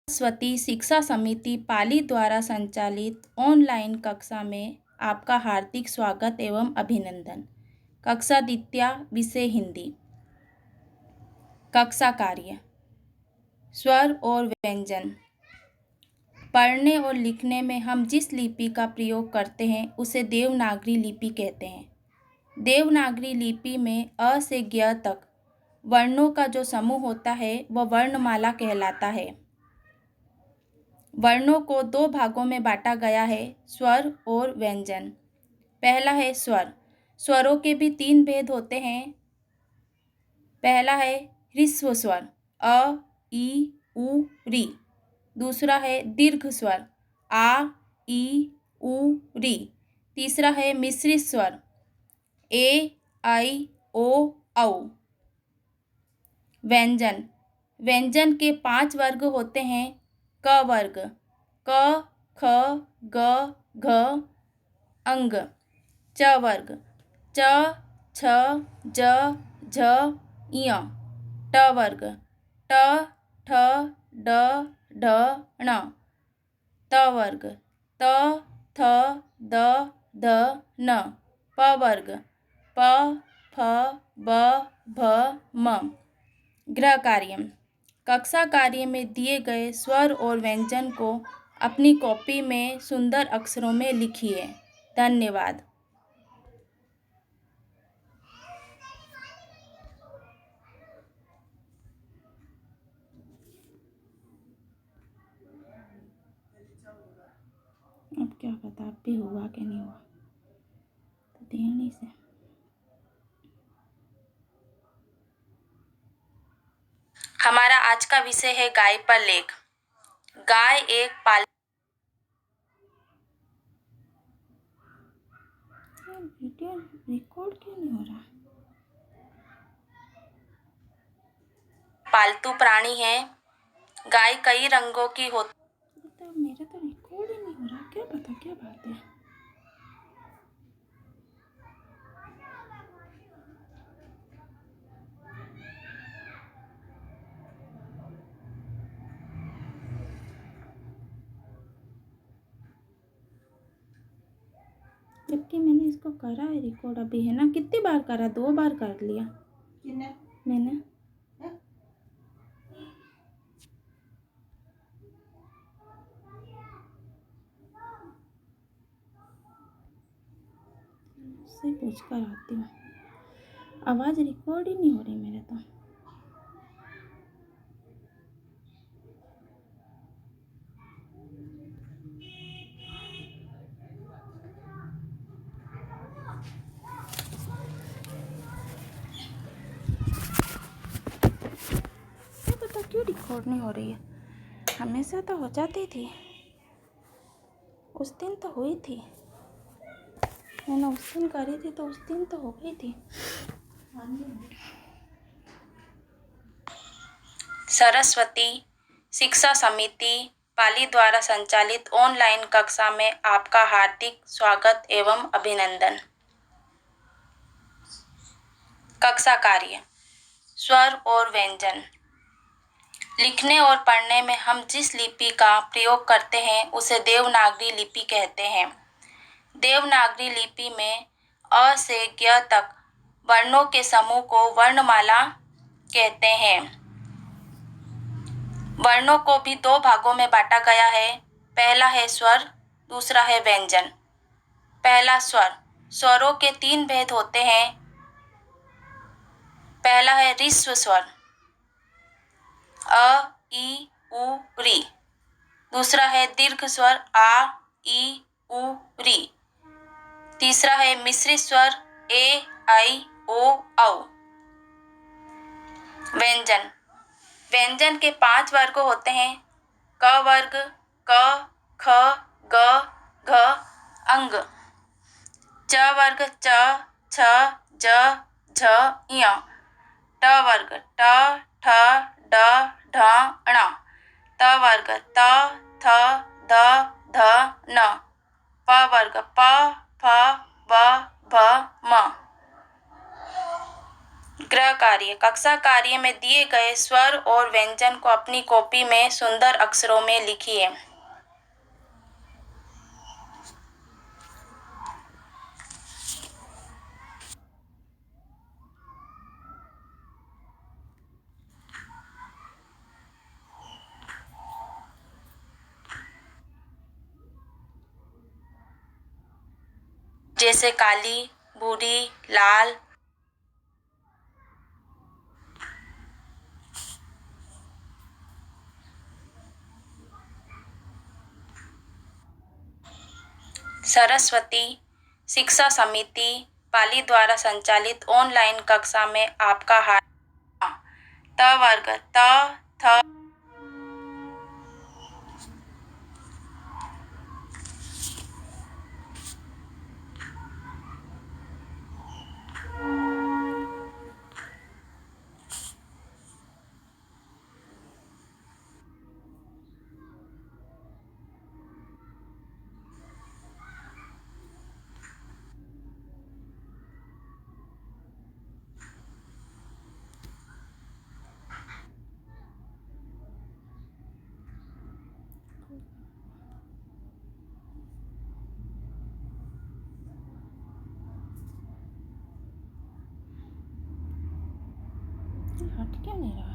सरस्वती शिक्षा समिति पाली द्वारा संचालित ऑनलाइन कक्षा में आपका हार्दिक स्वागत एवं अभिनंदन। कक्षा द्वितीय, विषय हिंदी। कक्षा कार्य, स्वर और व्यंजन। पढ़ने और लिखने में हम जिस लिपि का प्रयोग करते हैं उसे देवनागरी लिपि कहते हैं। देवनागरी लिपि में अ से ज्ञ तक वर्णों का जो समूह होता है वह वर्णमाला कहलाता है। वर्णों को दो भागों में बांटा गया है, स्वर और व्यंजन। पहला है स्वर। स्वरों के भी तीन भेद होते हैं। पहला है ह्रस्व स्वर अ, ई, उ, री। दूसरा है दीर्घ स्वर आ, ई, उ, री। तीसरा है मिश्रित स्वर ए, आई, ओ, औ। व्यंजन। व्यंजन के 5 वर्ग होते हैं। क वर्ग क, ख, ग, घ, अंग। च वर्ग च, छ, ज, झ, ञ। ट वर्ग ट, ठ, ड, ढ, ण। त वर्ग त, थ, द, ध, न। प वर्ग प, फ, ब, भ, म। गृह कार्य। कक्षा कार्य में दिए गए स्वर और व्यंजन को अपनी कॉपी में सुंदर अक्षरों में लिखिए। धन्यवाद। अब क्या पता अब भी हुआ कि नहीं हुआ, तो देने से। हमारा आज का विषय है गाय पर लेख। गाय एक वीडियो रिकॉर्ड क्यों नहीं हो रहा? पालतू प्राणी है। गाय कई रंगों की होती। तो मेरा तो रिकॉर्ड ही नहीं हो रहा, क्या पता क्या बात है। जबकि मैंने इसको करा है रिकॉर्ड अभी, है ना? कितनी बार करा? 2 बार कर लिया मैंने। से पूछ कर आती हूँ। आवाज़ रिकॉर्ड ही नहीं हो रही मेरे तो। क्या पता क्यों रिकॉर्ड नहीं हो रही है। हमेशा तो हो जाती थी। उस दिन तो हुई थी, मैंने उस दिन करी थी तो उस दिन तो हो गई थी। सरस्वती शिक्षा समिति पाली द्वारा संचालित ऑनलाइन कक्षा में आपका हार्दिक स्वागत एवं अभिनंदन। कक्षा कार्य, स्वर और व्यंजन। लिखने और पढ़ने में हम जिस लिपि का प्रयोग करते हैं उसे देवनागरी लिपि कहते हैं। देवनागरी लिपि में अ से ज्ञ तक वर्णों के समूह को वर्णमाला कहते हैं। वर्णों को भी 2 भागों में बांटा गया है। पहला है स्वर, दूसरा है व्यंजन। पहला स्वर। स्वरों के 3 भेद होते हैं। पहला है ह्रस्व स्वर अ, ई, उ, री। दूसरा है दीर्घ स्वर आ, ई, उ, री। तीसरा है मिश्रित स्वर ए, आई, ओ, औ। व्यंजन। व्यंजन के 5 वर्ग होते हैं। क वर्ग क, ख, ग, घ, अंग। च वर्ग च, छ, ज, झ, ञ। ट वर्ग ट, ठ, ड, ढ, ण। त वर्ग त, थ, द, ध, न। प वर्ग प, फ, ब, भ, म। गृह कार्य। कक्षा कार्य में दिए गए स्वर और व्यंजन को अपनी कॉपी में सुंदर अक्षरों में लिखिए। जैसे काली, भूरी, लाल। सरस्वती शिक्षा समिति पाली द्वारा संचालित ऑनलाइन कक्षा में आपका त वर्ग त थ। हट क्यों नहीं रहा?